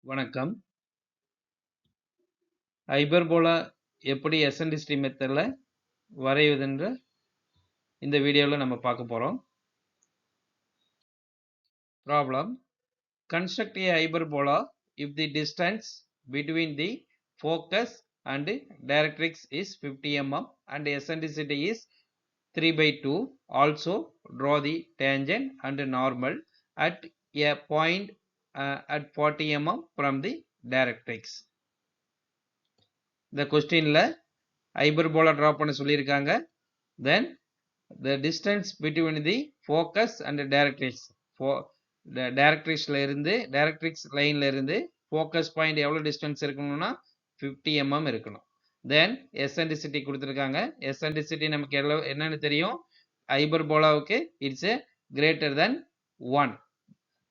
வணக்கம். ஹைபர்போலா எப்படி எசென்ட்ரிசிட்டி மெத்தட்ல வரைவதுன்ற இந்த வீடியோல நம்ம பார்க்க போறோம். Problem: Construct a hyperbola if the distance between the focus and directrix is 50 mm and eccentricity is 3/2. Also draw the tangent and normal at a point at 40 mm from the directrix. இந்த கொஸ்டின்ல hyperbola draw பண்ண சொல்லியிருக்காங்க. Then the distance between the focus and the directrix, the directrix லைன்ல இருந்து focus point எவ்வளவு distance இருக்கணும்னா 50 mm இருக்கணும். Then eccentricity கொடுத்திருக்காங்க. eccentricity நமக்கு என்னன்னு தெரியும், ஹைபர்போலாவுக்கு it's a greater than 1.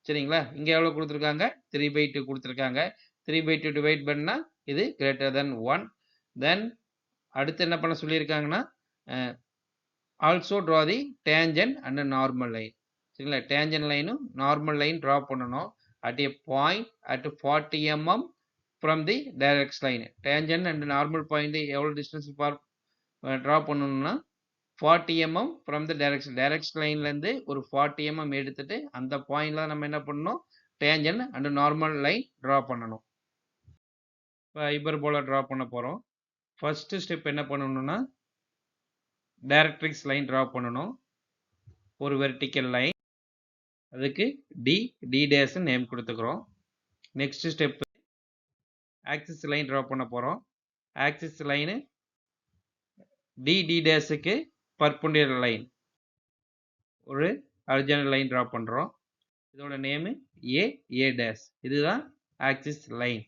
சரிங்களா? இங்க எவ்வளவு கொடுத்திருக்காங்க, 3/2 கொடுத்திருக்காங்க. 3/2 டிவைட் பண்ணா இது greater than 1. Then அடுத்து என்ன பண்ண சொல்லியிருக்காங்கன்னா, also draw the tangent and normal line. சரிங்களா? tangent லைனும் normal line draw பண்ணணும் at a point at 40 mm from the direct line. tangent and normal point எவ்வளவு distance draw பண்ணணும்னா 40 mm from the direct lineல இருந்து ஒரு 40 mm எடுத்துட்டு அந்த பாயிண்ட்ல நம்ம என்ன பண்ணணும், tangent and normal line draw பண்ணணும். இப்போ ஹைபர்போலா draw பண்ண போறோம். ஃபர்ஸ்ட் ஸ்டெப் என்ன பண்ணணும்னா டைரக்ட்ரிக்ஸ் லைன் டிரா பண்ணணும். ஒரு வெர்டிக்கல் லைன், அதுக்கு டி டேஸ் நேம் கொடுத்துக்கிறோம். Next step axis line draw பண்ண போறோம். ஆக்சிஸ் லைன் டி டேஸுக்கு பர்பெண்டிகுலர் லைன், ஒரு ஹாரிசான்டல் லைன் டிரா பண்றோம். இதோட நேம் ஏ டேஸ். இதுதான் ஆக்சிஸ் லைன்.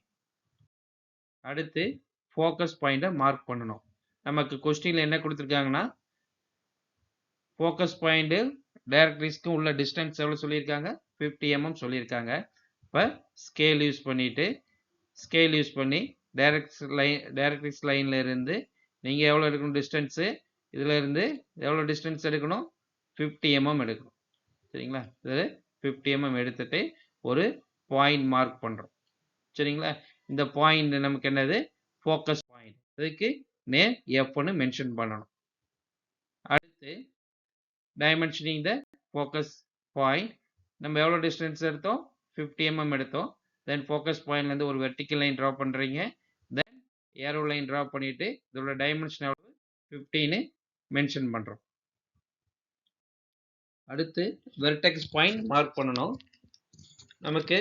அடுத்து ஃபோக்கஸ் பாயிண்ட மார்க் பண்ணணும். நமக்கு கொஸ்டின்ல என்ன கொடுத்திருக்காங்கன்னா, ஃபோக்கஸ் பாயிண்ட் டைரக்ட்ரிக்ஸ்க்கு உள்ள டிஸ்டன்ஸ் எவ்வளவு சொல்லியிருக்காங்க, 50 mm சொல்லியிருக்காங்க. இப்போ ஸ்கேல் யூஸ் பண்ணி டைரக்ட்ரிக்ஸ் லைன்ல இருந்து நீங்க எவ்வளவு எடுக்கணும் டிஸ்டன்ஸ், இதுல இருந்து எவ்வளவு டிஸ்டன்ஸ் எடுக்கணும், 50 mm எடுக்கணும். சரிங்களா? இது 50 mm எடுத்துட்டு ஒரு பாயிண்ட் மார்க் பண்றோம். சரிங்களா? இந்த பாயிண்ட் நமக்கு என்னது, ஃபோக்கஸ் பாயிண்ட். இதுக்கு நேம் F ன்னு மென்ஷன் பண்ணணும். அடுத்து டைமென்ஷனிங் த ஃபோக்கஸ் பாயிண்ட். நம்ம எவ்வளவு டிஸ்டன்ஸ் எடுத்தோம், 50 mm எடுத்தோம். தென் ஃபோக்கஸ் பாயிண்ட்ல இருந்து ஒரு வெர்டிக்கல் லைன் டிரா பண்றீங்க. தென் ஏரோ லைன் டிரா பண்ணிட்டு இதோட டைமென்ஷன் எவ்வளவு, 50 மென்ஷன் பண்றோம். அடுத்து வெர்டெக்ஸ் பாயிண்ட் மார்க் பண்ணணும். நமக்கு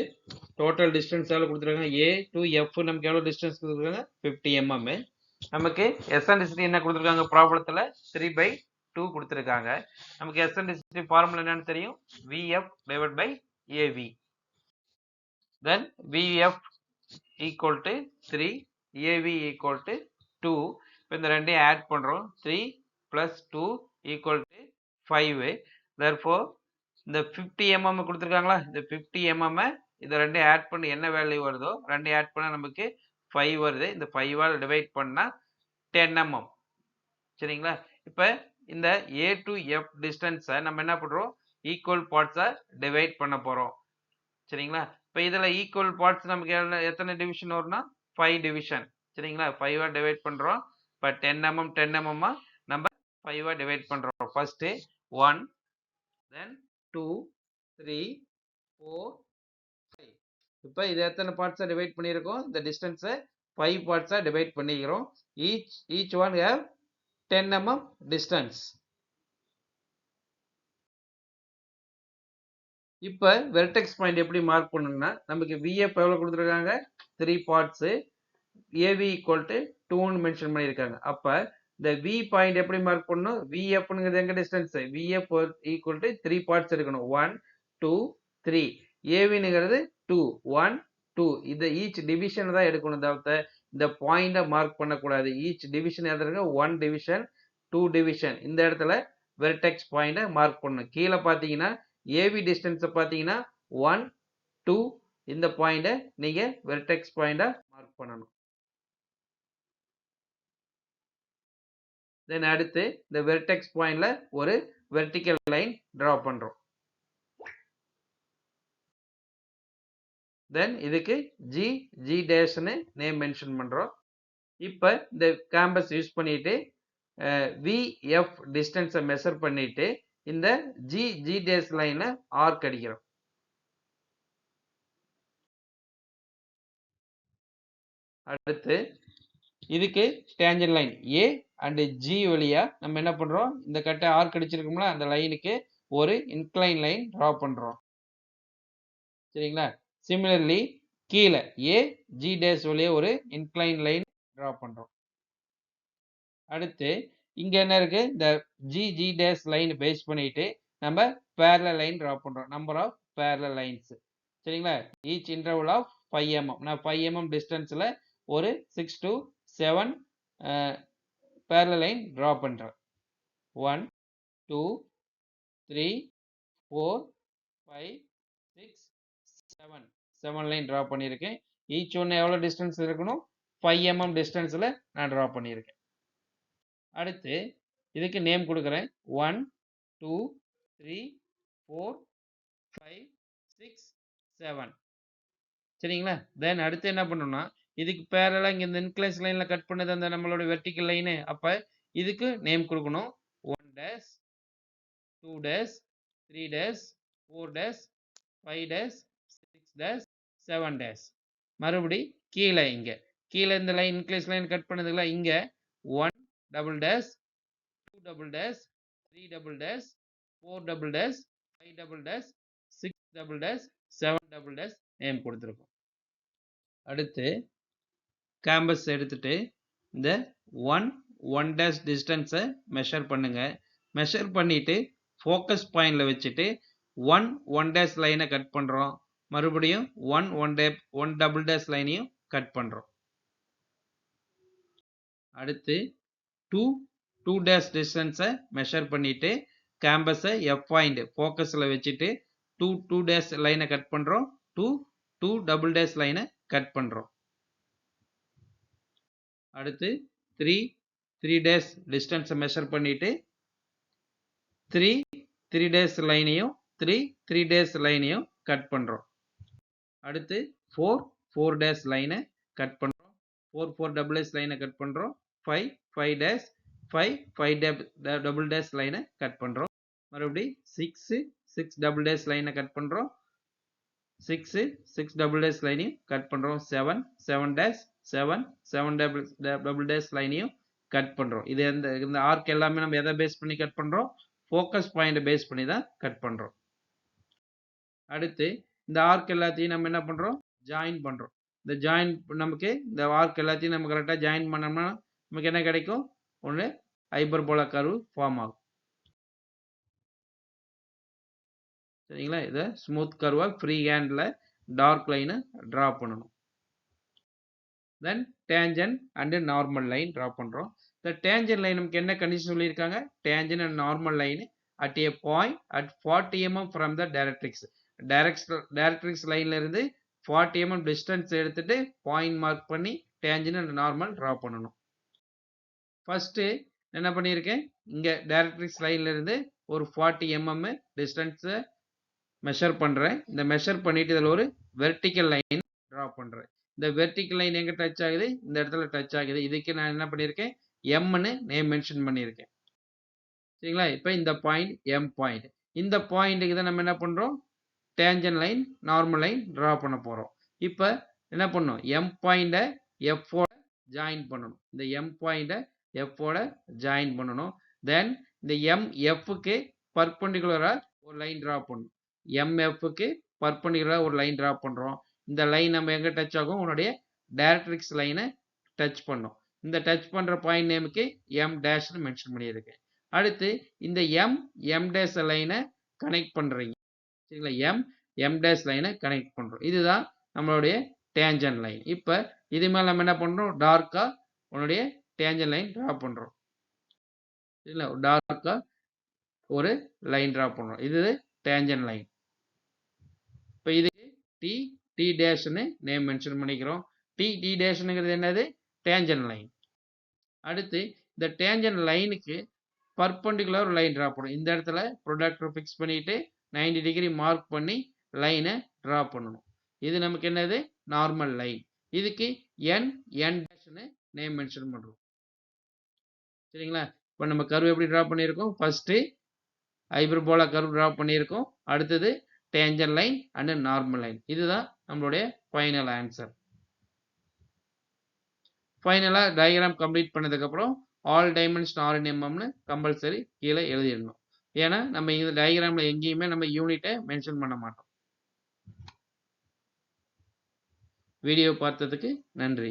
டோட்டல் டிஸ்டன்ஸ் எவ்வளவு கொடுத்துருக்காங்க, A to F நமக்கு எவ்வளவு டிஸ்டன்ஸ் கொடுத்துருக்காங்க, 50 mm. நமக்கு எசென்ட்ரிசிட்டி என்ன கொடுத்துருக்காங்க, ப்ராப்ளத்துல 3/2 கொடுத்துருக்காங்க. நமக்கு எசென்ட்ரிசிட்டி ஃபார்முலா என்னன்னு தெரியும், VF divided by AV. Then VF equal to 3, AV equal to 2. இப்போ இந்த ரெண்டையும் ஆட் பண்றோம். 3 plus 2 equal to 5. Therefore இந்த 50 mm கொடுத்துருக்காங்களா, இந்த 50 mm இதை ரெண்டையும் ஆட் பண்ணி என்ன வேல்யூ வருதோ ரெண்டையும் ஆட் பண்ணா நமக்கு 5 வருது. இந்த 5 ஆல் டிவைட் பண்ணா 10 mm. சரிங்களா? இப்ப இந்த A to F டிஸ்டன்ஸை நம்ம என்ன பண்றோம், ஈக்குவல் பார்ட்ஸா டிவைட் பண்ண போறோம். சரிங்களா? இப்ப இதுல ஈக்குவல் பார்ட்ஸ் நமக்கு எத்தனை டிவிஷன் வரும்னா 5 டிவிஷன். சரிங்களா? 5 ஆ டிவைட் பண்றோம். இப்ப 10 mm 10 mm நம்ம 5 ஆ டிவைட் பண்றோம். First 1, then 2, 3, 4, 5. இப்ப இது எத்தனை பார்ட்ஸா டிவைட் பண்ணியிருக்கோம், இந்த டிஸ்டன்ஸை 5 பார்ட்ஸா டிவைட் பண்ணிக்கிறோம். each one have 10 mm distance. இப்ப வெர்டெக்ஸ் பாயிண்ட் எப்படி மார்க் பண்ணணும்னா, நமக்கு VF எவ்வளவு கொடுத்துருக்காங்க, 3 பார்ட்ஸ், AV equal to 2 ன்னு மென்ஷன் பண்ணியிருக்காங்க. அப்ப இந்த V பாயிண்ட் எப்படி மார்க் பண்ணணும், VF ங்கிறது எங்க distance, VF equal to 3 parts எடுக்கணும். 1, 2, 3. AV ங்கிறது 2, 1, 2. இந்த ஈச் டிவிஷன் தான் எடுக்கணும். தவிர இந்த பாயிண்ட மார்க் பண்ணக்கூடாது. ஈச் டிவிஷன் எதுங்க, 1 டிவிஷன், 2 டிவிஷன். இந்த இடத்துல வெர்டெக்ஸ் பாயிண்ட மார்க் பண்ணணும். கீழே பாத்தீங்கன்னா AV டிஸ்டன்ஸ் பாத்தீங்கன்னா 1, 2. இந்த பாயிண்ட நீங்க வெர்டெக்ஸ் பாயிண்டா மார்க் பண்ணணும். தென் அடுத்து இந்த வெர்டெக்ஸ் பாயிண்ட்ல ஒரு வெர்டிக்கல் லைன் டிரா பண்றோம். தென் இதுக்கு ஜி ஜி டேஷ்னு நேம் மென்ஷன் பண்ணுறோம். இப்போ இந்த கேம்பஸ் யூஸ் பண்ணிட்டு விஎஃப் டிஸ்டன்ஸை மெஷர் பண்ணிட்டு இந்த ஜி ஜி டேஷ் லைனை ஆர்க் அடிக்கிறோம். அடுத்து இதுக்கு டேஞ்சன் லைன் ஏ அண்ட் ஜி வழியா நம்ம என்ன பண்றோம், இந்த கட்டை ஆர்க் அடிச்சிருக்கோம்ல அந்த லைனுக்கு ஒரு இன்க்ளைன் லைன் டிரா பண்றோம். சரிங்களா? சிமிலர்லி கீழே ஏ ஜி டேஷ் வழியா ஒரு இன்க்ளைன் லைன் டிரா பண்றோம். அடுத்து இங்க என்ன இருக்கு, இந்த G G dash line base பண்ணிட்டு நம்ம parallel லைன் டிரா பண்றோம். Number of parallel lines. சரிங்களா? Each interval of 5 mm. நான் 5 mm டிஸ்டன்ஸ்ல ஒரு 6 to 7 parallel லைன் டிரா பண்றேன். 1 2 3 4 5 6 7 7 லைன் டிரா பண்ணியிருக்கேன். ஈச் ஒன்று எவ்வளோ டிஸ்டன்ஸ் இருக்கணும், 5 mm டிஸ்டன்ஸில் நான் டிரா பண்ணியிருக்கேன். அடுத்து இதுக்கு நேம் கொடுக்குறேன். 1 2 3 4 5 6 7. சரிங்களா? தென் அடுத்து என்ன பண்ணணும்னா இதுக்கு பேரலா இங்க இந்த இன்க்ளைன் லைன்ல கட் பண்ணது அந்த நம்மளோட வெர்டிக்கல் லைனு. அப்ப இதுக்கு நேம் கொடுக்கணும். 1 dash 2 dash 3 dash 4 dash 5 dash 6 dash 7 dash. மறுபடி கீழே இங்க கீழே இந்த லைன் இன்க்ளைன் லைன் கட் பண்ணதுல இங்க 1 double dash 2 double dash 3 double dash 4 double dash 5 double dash 6 double dash 7 double dash name கொடுத்துருக்கோம். அடுத்து கேம்பஸ் எடுத்துட்டு இந்த 1 டேஷ் டிஸ்டன்ஸை மெஷர் பண்ணுங்க. மெஷர் பண்ணிட்டு ஃபோக்கஸ் பாயிண்ட்ல வச்சுட்டு 1 டேஷ் லைனை கட் பண்றோம். மறுபடியும் 1 டபுள் டேஷ் லைனையும் கட் பண்றோம். அடுத்து 2 டேஷ் டிஸ்டன்ஸை மெஷர் பண்ணிட்டு கேம்பஸை எஃப் பாயிண்ட் ஃபோக்கஸ்ல வச்சுட்டு 2 டேஷ் லைனை கட் பண்றோம். 2 டபுள் டேஷ் லைனை கட் பண்றோம். அடுத்து 3 டேஷ் டிஸ்டன்ஸை மெஷர் பண்ணிட்டு 3 டேஷ் லைனையும் 3 டேஷ் லைனையும் கட் பண்றோம். அடுத்து 4 டேஷ் லைனை கட் பண்றோம். 4 டபுள் டேஷ் லைனை கட் பண்றோம். 5 டேஷ் 5 டபுள் டேஷ் லைனை கட் பண்றோம். மறுபடியும் 6 டபுள் டேஷ் லைனை கட் பண்றோம். 6 டபுள் டேஷ் லைனையும் கட் பண்றோம். 7 டேஷ் 7 டபுள் டேஷ் லைனையும் கட் பண்றோம். இது இந்த ஆர்க் எல்லாமே நம்ம எதை பேஸ் பண்ணி கட் பண்றோம், ஃபோக்கஸ் பாயிண்ட் பேஸ் பண்ணி தான் கட் பண்றோம். அடுத்து இந்த ஆர்க் எல்லாத்தையும் நம்ம என்ன பண்றோம், ஜாயின் பண்றோம். இந்த ஜாயின் நமக்கு இந்த ஆர்க் எல்லாத்தையும் நம்ம கரெக்டா ஜாயின் பண்ணோம்னா நமக்கு என்ன கிடைக்கும், ஒன்று ஹைபர்போலா கர்வ் ஃபார்ம் ஆகும். சரிங்களா? இதை ஸ்மூத் கர்வா ஃப்ரீ ஹேண்ட்ல டார்க் லைனை டிரா பண்ணணும். Then tangent and normal line draw பண்றோம். இந்த டேஞ்சன் லைன் நமக்கு என்ன கண்டிஷன் சொல்லியிருக்காங்க, tangent and normal line at a point at 40 mm from the directrix. Directrix லைன்ல இருந்து 40 mm டிஸ்டன்ஸ் எடுத்துட்டு பாயிண்ட் மார்க் பண்ணி டேஞ்சன் அண்ட் நார்மல் டிரா பண்ணணும். ஃபர்ஸ்ட் என்ன பண்ணியிருக்கேன், இங்க டைரக்ட்ரிக்ஸ் லைன்ல இருந்து ஒரு 40 mm டிஸ்டன்ஸ் மெஷர் பண்றேன். இந்த மெஷர் பண்ணிட்டு இதில் ஒரு வெர்டிக்கல் லைன் டிரா பண்றேன். இந்த வெர்டிக்கல் லைன் எங்க டச் ஆகுது, இந்த இடத்துல டச் ஆகுது. இதுக்கு நான் என்ன பண்ணியிருக்கேன், எம்னு நேம் மென்ஷன் பண்ணியிருக்கேன். சரிங்களா? இப்போ இந்த பாயிண்ட் எம் பாயிண்ட், இந்த பாயிண்ட்டுக்கு தான் நம்ம என்ன பண்றோம், டேஞ்சன் லைன் நார்மல் லைன் டிரா பண்ண போறோம். இப்போ என்ன பண்ணணும், எம் பாயிண்ட எஃபோட ஜாயின் பண்ணணும். இந்த எம் பாயிண்ட எஃபோட ஜாயின் பண்ணணும். தென் இந்த எம் எஃப்க்கு பர்பெண்டிகுலரா ஒரு லைன் டிரா பண்ணணும். எம்எஃப்க்கு பர்பெண்டிகுலரா ஒரு லைன் டிரா பண்றோம். இந்த லைன் நம்ம எங்க டச் ஆகும், உன்னுடைய டைரக்ட்ரிக்ஸ் லைனை டச் பண்ணும். இந்த டச் பண்ற பாயிண்ட் நேமுக்கு எம் டேஷ்னு மென்ஷன் பண்ணியிருக்கேன். அடுத்து இந்த எம் டேஷ் லைனை கனெக்ட் பண்றீங்க. சரிங்களா? எம் டேஷ் லைனை கனெக்ட் பண்றோம். இதுதான் நம்மளுடைய டேஞ்சன் லைன். இப்போ இது மேல நம்ம என்ன பண்றோம், டார்க்கா உன்னுடைய டேஞ்சன் லைன் டிரா பண்றோம். சரிங்களா? டார்க்கா ஒரு லைன் டிரா பண்றோம். இது டேஞ்சன் லைன். இப்போ இதுக்கு டி டேஷ்னு நேம் மென்ஷன் பண்ணிக்கிறோம். டி டேஷ்னுங்கிறது என்னது, டேஞ்சன் லைன். அடுத்து இந்த டேஞ்சன் லைனுக்கு பர்பெண்டிகுலர் ஒரு லைன் டிரா பண்ணணும். இந்த இடத்துல ப்ரொடக்டர் ஃபிக்ஸ் பண்ணிட்டு 90 டிகிரி மார்க் பண்ணி லைனை டிரா பண்ணணும். இது நமக்கு என்னது நார்மல் லைன். இதுக்கு n n' நேம் மென்ஷன் பண்றோம். சரிங்களா? இப்போ நம்ம கர்வ் எப்படி டிரா பண்ணியிருக்கோம்? ஃபர்ஸ்ட் ஹைப்பர்போலா கர்வ் டிரா பண்ணியிருக்கோம். அடுத்தது danger line and normal line. இதுதான் நம்மளுடைய ஃபைனல் ஆன்சர். ஃபைனலா டயகிராம் கம்ப்ளீட் பண்ணதுக்கு அப்புறம் ஆல் டைமென்ஷன் ஆர் இன் எம்எம்னு கம்பல்சரி கீழே எழுதிடணும். ஏன்னா நம்ம இந்த டயகிராம்ல எங்கேயுமே நம்ம யூனிட்டை மென்ஷன் பண்ண மாட்டோம். வீடியோ பார்த்ததுக்கு நன்றி.